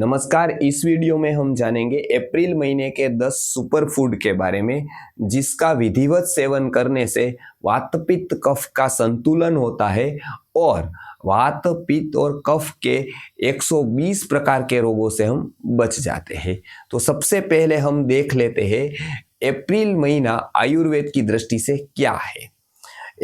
नमस्कार। इस वीडियो में हम जानेंगे अप्रैल महीने के 10 सुपर फूड के बारे में जिसका विधिवत सेवन करने से वात पित्त कफ का संतुलन होता है और वात पित्त और कफ के 120 प्रकार के रोगों से हम बच जाते हैं। तो सबसे पहले हम देख लेते हैं अप्रैल महीना आयुर्वेद की दृष्टि से क्या है।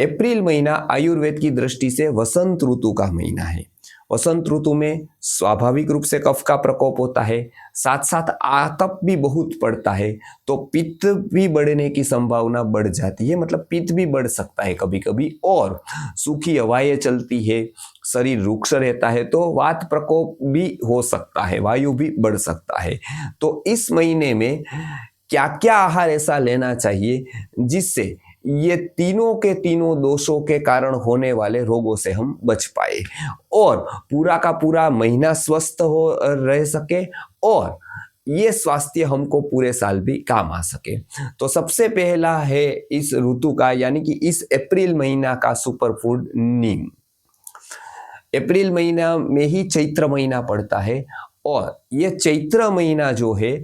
अप्रैल महीना आयुर्वेद की दृष्टि से वसंत ऋतु का महीना है। वसंत ऋतु में स्वाभाविक रूप से कफ का प्रकोप होता है, साथ साथ आतप भी बहुत पड़ता है, तो पित्त भी बढ़ने की संभावना बढ़ जाती है। मतलब पित्त भी बढ़ सकता है कभी कभी, और सूखी हवाएं चलती है, शरीर रुक्ष रहता है, तो वात प्रकोप भी हो सकता है, वायु भी बढ़ सकता है। तो इस महीने में क्या क्या आहार ऐसा लेना चाहिए जिससे ये तीनों के तीनों दोषों के कारण होने वाले रोगों से हम बच पाए और पूरा का पूरा महीना स्वस्थ हो रह सके और ये स्वास्थ्य हमको पूरे साल भी काम आ सके। तो सबसे पहला है इस ऋतु का यानी कि इस अप्रैल महीना का सुपर फूड नीम। अप्रैल महीना में ही चैत्र महीना पड़ता है और ये चैत्र महीना जो है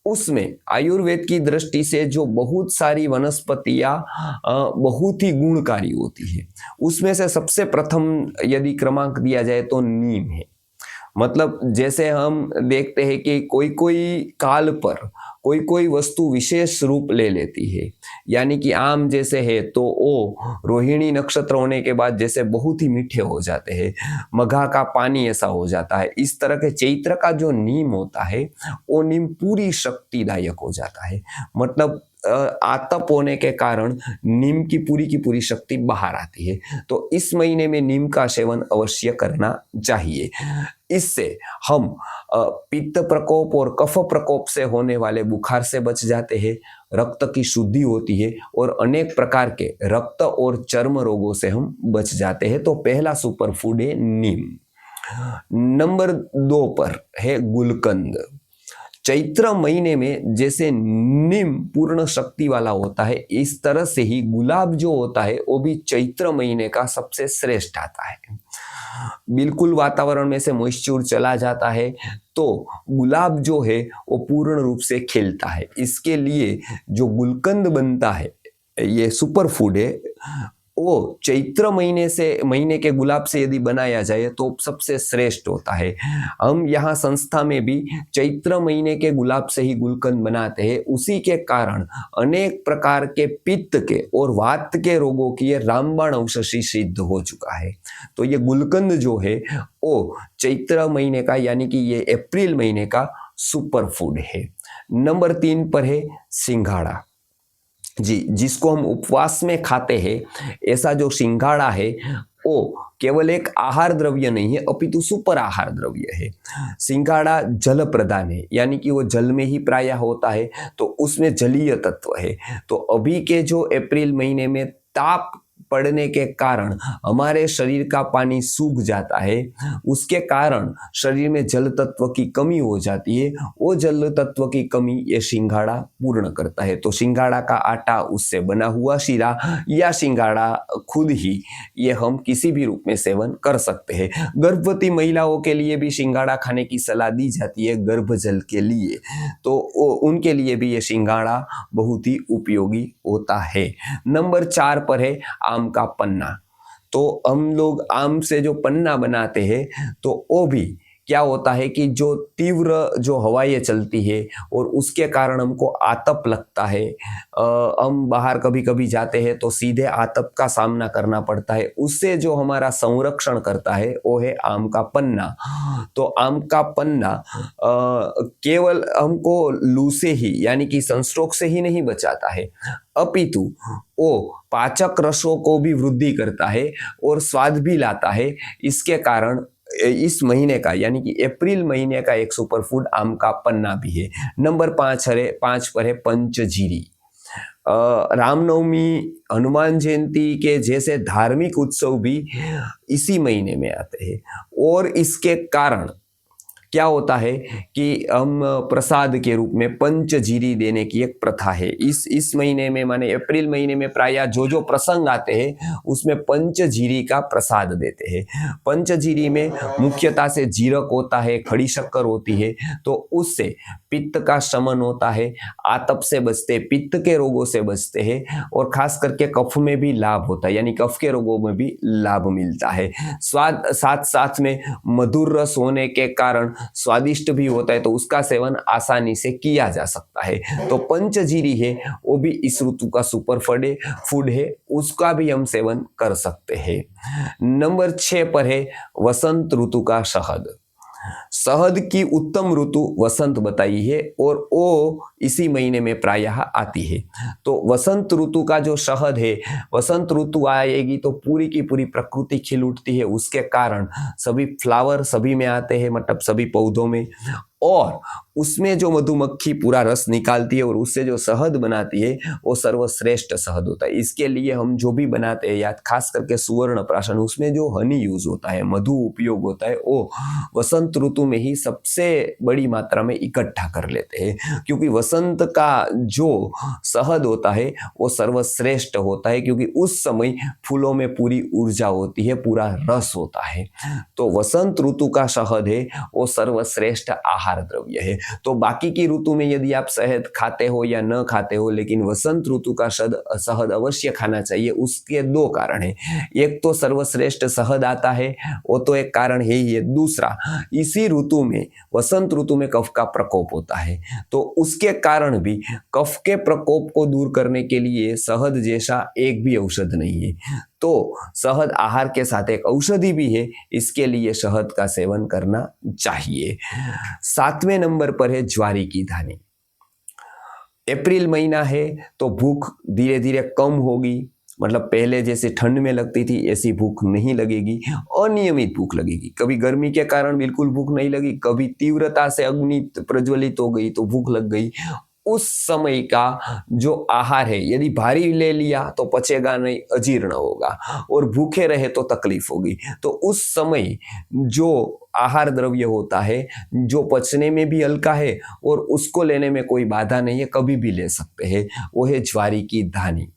उसमें आयुर्वेद की दृष्टि से जो बहुत सारी वनस्पतियां बहुत ही गुणकारी होती है, उसमें से सबसे प्रथम यदि क्रमांक दिया जाए तो नीम है। मतलब जैसे हम देखते हैं कि कोई कोई काल पर कोई कोई वस्तु विशेष रूप ले लेती है, यानी कि आम जैसे है तो वो रोहिणी नक्षत्र होने के बाद जैसे बहुत ही मीठे हो जाते हैं, मघा का पानी ऐसा हो जाता है। इस तरह के चैत्र का जो नीम होता है वो नीम पूरी शक्तिदायक हो जाता है। मतलब आतप होने के कारण नीम की पूरी शक्ति बाहर आती है। तो इस महीने में नीम का सेवन अवश्य करना चाहिए। इससे हम पित्त प्रकोप और कफ प्रकोप से होने वाले बुखार से बच जाते हैं, रक्त की शुद्धि होती है और अनेक प्रकार के रक्त और चर्म रोगों से हम बच जाते हैं। तो पहला सुपर फूड है नीम। नंबर 2 पर है गुलकंद। चैत्र महीने में जैसे नीम पूर्ण शक्ति वाला होता है, इस तरह से ही गुलाब जो होता है वो भी चैत्र महीने का सबसे श्रेष्ठ आता है। बिल्कुल वातावरण में से मॉइस्चर चला जाता है तो गुलाब जो है वो पूर्ण रूप से खिलता है। इसके लिए जो गुलकंद बनता है, ये सुपर फूड है, वो चैत्र महीने के गुलाब से यदि बनाया जाए तो सबसे श्रेष्ठ होता है। हम यहाँ संस्था में भी चैत्र महीने के गुलाब से ही गुलकंद बनाते हैं। उसी के कारण अनेक प्रकार के पित्त के और वात के रोगों की ये रामबाण औषधि सिद्ध हो चुका है। तो ये गुलकंद जो है वो चैत्र महीने का यानी कि ये अप्रैल महीने का सुपर फूड है। नंबर 3 पर है सिंघाड़ा जी, जिसको हम उपवास में खाते हैं। ऐसा जो सिंघाड़ा है वो केवल एक आहार द्रव्य नहीं है अपितु सुपर आहार द्रव्य है। सिंघाड़ा जल प्रदान है, यानी कि वो जल में ही प्रायः होता है, तो उसमें जलीय तत्व है। तो अभी के जो अप्रैल महीने में ताप पड़ने के कारण हमारे शरीर का पानी सूख जाता है, उसके कारण शरीर में जल तत्व की कमी हो जाती है। वो जल तत्व की कमी ये सिंघाड़ा पूर्ण करता है। तो सिंघाड़ा का आटा, उससे बना हुआ शीरा या सिंघाड़ा खुद ही, ये हम किसी भी रूप में सेवन कर सकते हैं। गर्भवती महिलाओं के लिए भी सिंघाड़ा खाने की सलाह दी जाती है गर्भ जल के लिए, तो उनके लिए भी ये सिंघाड़ा बहुत ही उपयोगी होता है। नंबर 4 पर है आम का पन्ना। तो हम लोग आम से जो पन्ना बनाते हैं तो वो भी क्या होता है कि जो तीव्र जो हवाएं चलती है और उसके कारण हमको आतप लगता है, हम बाहर कभी कभी जाते हैं तो सीधे आतप का सामना करना पड़ता है, उससे जो हमारा संरक्षण करता है वो है आम का पन्ना। तो आम का पन्ना केवल हमको लू से ही यानी कि सनस्ट्रोक से ही नहीं बचाता है, अपितु वो पाचक रसों को भी वृद्धि करता है और स्वाद भी लाता है। इसके कारण इस महीने का यानी कि अप्रैल महीने का एक सुपर फूड आम का पन्ना भी है। नंबर 5 पर है पंचजीरी। रामनवमी, हनुमान जयंती के जैसे धार्मिक उत्सव भी इसी महीने में आते हैं और इसके कारण क्या होता है कि हम प्रसाद के रूप में पंचजीरी देने की एक प्रथा है। इस महीने में माने अप्रैल महीने में प्रायः जो जो प्रसंग आते हैं उसमें पंचजीरी का प्रसाद देते हैं। पंचजीरी में मुख्यतः से जीरक होता है, खड़ी शक्कर होती है, तो उससे पित्त का शमन होता है, आतप से बचते, पित्त के रोगों से बचते हैं और खास करके कफ में भी लाभ होता है, यानी कफ के रोगों में भी लाभ मिलता है। स्वाद साथ साथ में मधुर रस होने के कारण स्वादिष्ट भी होता है, तो उसका सेवन आसानी से किया जा सकता है। तो पंचजीरी है वो भी इस ऋतु का सुपर फूड है, उसका भी हम सेवन कर सकते हैं। नंबर 6 पर है वसंत ऋतु का शहद। शहद की उत्तम ऋतु वसंत बताई है और वो इसी महीने में प्रायः आती है। तो वसंत ऋतु का जो शहद है, वसंत ऋतु आएगी तो पूरी की पूरी प्रकृति खिल उठती है, उसके कारण सभी फ्लावर सभी में आते हैं, मतलब सभी पौधों में, और उसमें जो मधुमक्खी पूरा रस निकालती है और उससे जो शहद बनाती है वो सर्वश्रेष्ठ शहद होता है। इसके लिए हम जो भी बनाते हैं, या खास करके सुवर्ण प्राशन, उसमें जो हनी यूज होता है, मधु उपयोग होता है, वो वसंत ऋतु में ही सबसे बड़ी मात्रा में इकट्ठा कर लेते हैं, क्योंकि वसंत का जो शहद होता है वो सर्वश्रेष्ठ होता है, क्योंकि उस समय फूलों में पूरी ऊर्जा होती है, पूरा रस होता है। तो वसंत ऋतु का शहद है वो सर्वश्रेष्ठ आहार द्रव्य है। तो बाकी की ऋतु में यदि आप शहद खाते हो या न खाते हो, लेकिन वसंत ऋतु का शहद अवश्य खाना चाहिए। उसके 2 कारण है, एक तो सर्वश्रेष्ठ शहद आता है, वो तो एक कारण है ही है। दूसरा, इसी ऋतु में, वसंत ऋतु में कफ का प्रकोप होता है, तो उसके कारण भी कफ के प्रकोप को दूर करने के लिए शहद जैसा एक भी औषध नहीं है। तो शहद आहार के साथ एक औषधि भी है, इसके लिए शहद का सेवन करना चाहिए। 7वें नंबर पर है ज्वारी की दानी। अप्रैल महीना है तो भूख धीरे धीरे कम होगी, मतलब पहले जैसे ठंड में लगती थी ऐसी भूख नहीं लगेगी, अनियमित भूख लगेगी। कभी गर्मी के कारण बिल्कुल भूख नहीं लगी, कभी तीव्रता से अग्नि प्रज्वलित हो गई तो भूख लग गई। उस समय का जो आहार है यदि भारी ले लिया तो पचेगा नहीं, अजीर्ण होगा, और भूखे रहे तो तकलीफ होगी। तो उस समय जो आहार द्रव्य होता है जो पचने में भी हल्का है और उसको लेने में कोई बाधा नहीं है, कभी भी ले सकते हैं, वो है ज्वारी की दानी।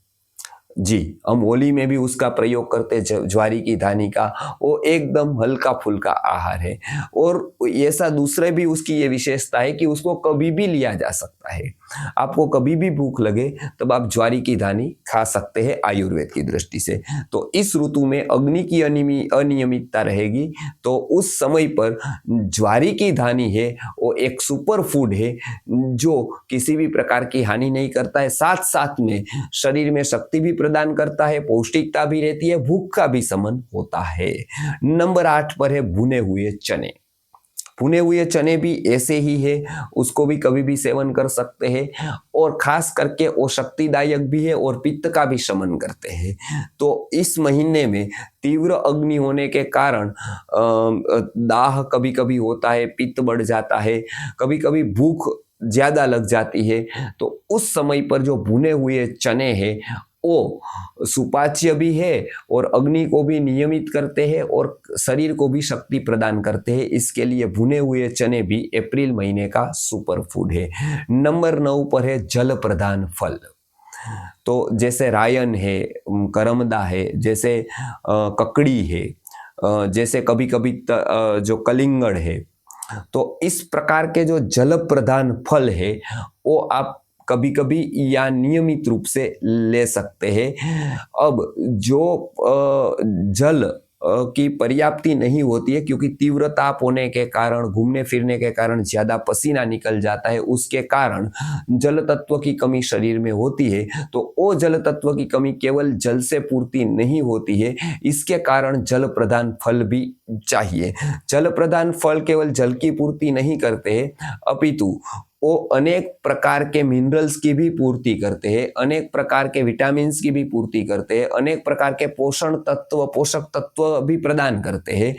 जी, हम होली में भी उसका प्रयोग करते हैं, ज्वारी की दानी का। वो एकदम हल्का फुल्का आहार है, और ऐसा दूसरे भी उसकी ये विशेषता है कि उसको कभी भी लिया जा सकता है। आपको कभी भी भूख लगे तब आप ज्वारी की दानी खा सकते हैं आयुर्वेद की दृष्टि से। तो इस ऋतु में अग्नि की अनियमितता रहेगी, तो उस समय पर ज्वारी की दानी है वो एक सुपर फूड है जो किसी भी प्रकार की हानि नहीं करता है, साथ साथ में शरीर में शक्ति भी प्रदान करता है, पौष्टिकता भी रहती है, भूख का भी शमन होता है। नंबर 8 पर है भुने हुए चने। भुने हुए चने भी ऐसे ही है, उसको भी कभी भी सेवन कर सकते हैं, और खास करके वो शक्तिदायक भी है और पित्त का भी शमन करते हैं। तो इस महीने में तीव्र अग्नि होने के कारण दाह कभी कभी होता है, पित्त बढ़ जाता है, कभी कभी भूख ज्यादा लग जाती है। तो उस समय पर जो भुने हुए चने हैं वो सुपाच्य भी है और अग्नि को भी नियमित करते हैं और शरीर को भी शक्ति प्रदान करते हैं। इसके लिए भुने हुए चने भी अप्रैल महीने का सुपर फूड है। नंबर 9 पर है जल प्रदान फल। तो जैसे रायन है, करमदा है, जैसे ककड़ी है, जैसे कभी कभी जो कलिंगड़ है, तो इस प्रकार के जो जल प्रदान फल है वो आप कभी कभी या नियमित रूप से ले सकते हैं। अब जो जल की पर्याप्ति नहीं होती है, क्योंकि तीव्र ताप होने के कारण, घूमने फिरने के कारण ज्यादा पसीना निकल जाता है, उसके कारण जल तत्व की कमी शरीर में होती है। तो वो जल तत्व की कमी केवल जल से पूर्ति नहीं होती है, इसके कारण जल प्रदान फल भी चाहिए। जल प्रदान फल केवल जल की पूर्ति नहीं करते हैं, अपितु वो अनेक प्रकार के मिनरल्स की भी पूर्ति करते हैं, अनेक प्रकार के विटामिन्स की भी पूर्ति करते हैं, अनेक प्रकार के पोषक तत्व भी प्रदान करते हैं,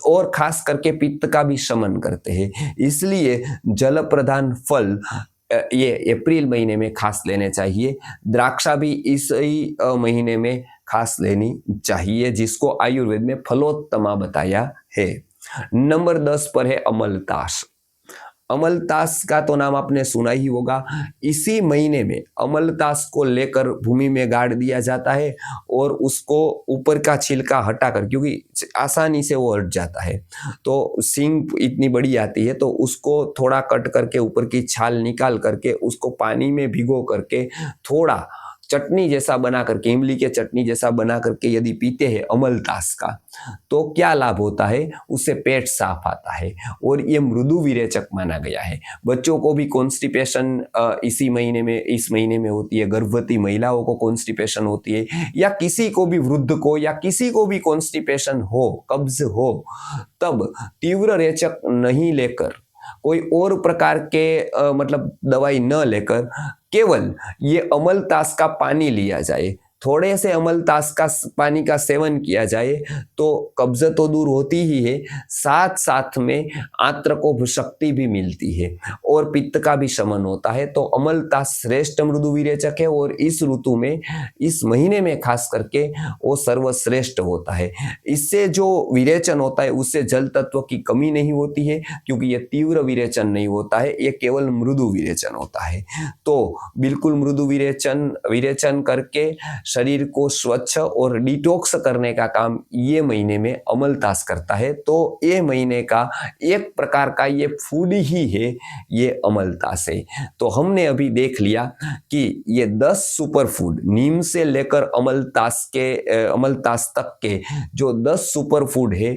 और खास करके पित्त का भी शमन करते हैं। इसलिए जल प्रदान फल ये अप्रैल महीने में खास लेने चाहिए। द्राक्षा भी इसी महीने में खास लेनी चाहिए, जिसको आयुर्वेद में फलोत्तमा बताया है। नंबर 10 पर है अमलतास। अमलतास का तो नाम आपने सुना ही होगा। इसी महीने में अमलतास को लेकर भूमि में गाड़ दिया जाता है और उसको ऊपर का छिलका हटाकर, क्योंकि आसानी से वो हट जाता है, तो सींग इतनी बड़ी आती है, तो उसको थोड़ा कट करके ऊपर की छाल निकाल करके उसको पानी में भिगो करके थोड़ा चटनी जैसा बना करके, इमली के चटनी जैसा बना करके यदि पीते हैं अमलतास का, तो क्या लाभ होता है, उससे पेट साफ आता है और ये मृदु विरेचक माना गया है। बच्चों को भी कॉन्स्टिपेशन इस महीने में होती है, गर्भवती महिलाओं को कॉन्स्टिपेशन होती है, या किसी को भी, वृद्ध को या किसी को भी कॉन्स्टिपेशन हो, कब्ज हो, तब तीव्र रेचक नहीं लेकर, कोई और प्रकार के मतलब दवाई न लेकर केवल ये अमलतास का पानी लिया जाए, थोड़े से अमलतास का पानी का सेवन किया जाए तो कब्ज तो दूर होती ही है, साथ साथ में आंत्र को शक्ति भी मिलती है और पित्त का भी शमन होता है। तो अमलतास श्रेष्ठ मृदु विरेचक है और इस ऋतु में, इस महीने में खास करके वो सर्वश्रेष्ठ होता है। इससे जो विरेचन होता है उससे जल तत्व की कमी नहीं होती है, क्योंकि ये तीव्र विरेचन नहीं होता है, ये केवल मृदु विरेचन होता है। तो बिल्कुल मृदु विरेचन करके शरीर को स्वच्छ और डिटॉक्स करने का काम ये महीने में अमलतास करता है। तो ये महीने का एक प्रकार का ये फूड ही है, ये अमलतास है। तो हमने अभी देख लिया कि ये 10 सुपर फूड, नीम से लेकर अमलतास तक के जो 10 सुपर फूड है,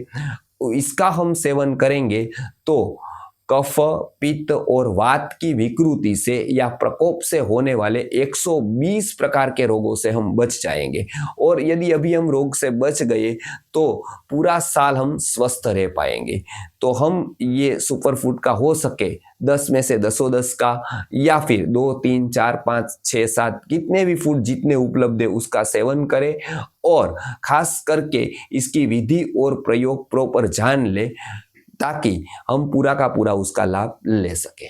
इसका हम सेवन करेंगे तो कफ, पित्त और वात की विकृति से या प्रकोप से होने वाले 120 प्रकार के रोगों से हम बच जाएंगे। और यदि अभी हम रोग से बच गए तो पूरा साल हम स्वस्थ रह पाएंगे। तो हम ये सुपर फूड का हो सके 10 में से 10 का, या फिर 2, 3, 4, 5, 6, 7 कितने भी फूड जितने उपलब्ध है उसका सेवन करें, और खास करके इसकी विधि और प्रयोग प्रॉपर जान ले, ताकि हम पूरा का पूरा उसका लाभ ले सके।